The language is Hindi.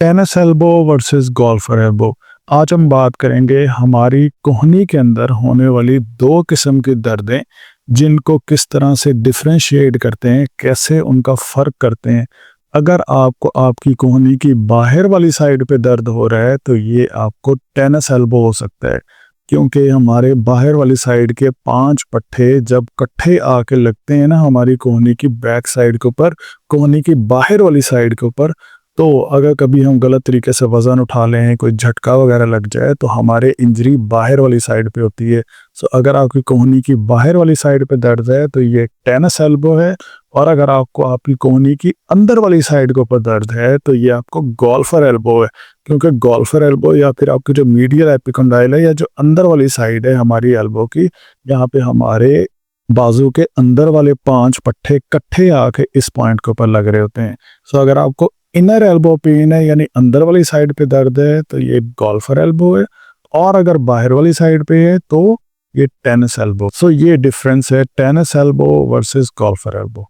Tennis elbow versus golfer elbow. आज हम बात करेंगे हमारी कोहनी के अंदर होने वाली दो किस्म की दर्दें, जिनको किस तरह से डिफरेंशिएट करते हैं, कैसे उनका फ़र्क करते हैं। अगर आपको आपकी कोहनी की बाहर वाली साइड पे दर्द हो रहा है तो ये आपको टेनिस एल्बो हो सकता है, क्योंकि हमारे बाहर वाली साइड के 5 पट्टे जब इकट्ठे आके लगते हैं ना हमारी कोहनी की बैक साइड के ऊपर, कोहनी की बाहर वाली साइड के ऊपर, तो अगर कभी हम गलत तरीके से वज़न उठा लें, कोई झटका वगैरह लग जाए तो हमारे इंजरी बाहर वाली साइड पे होती है। सो अगर आपकी कोहनी की बाहर वाली साइड पे दर्द है तो ये टेनिस एल्बो है, और अगर आपको आपकी कोहनी की अंदर वाली साइड के ऊपर दर्द है तो ये आपको गोल्फर एल्बो है। क्योंकि गोल्फर एल्बो या फिर आपकी जो मीडियल एपिकॉन्डाइल है या जो अंदर वाली साइड है हमारी एल्बो की, यहाँ पे हमारे बाजू के अंदर वाले 5 पट्टे इकट्ठे आके इस पॉइंट के ऊपर लग रहे होते हैं। सो अगर आपको इनर एल्बो पेन है यानी अंदर वाली साइड पे दर्द है तो ये गोल्फर एल्बो है, और अगर बाहर वाली साइड पे है तो ये टेनिस एल्बो। सो ये डिफरेंस है tennis elbow versus golfer elbow.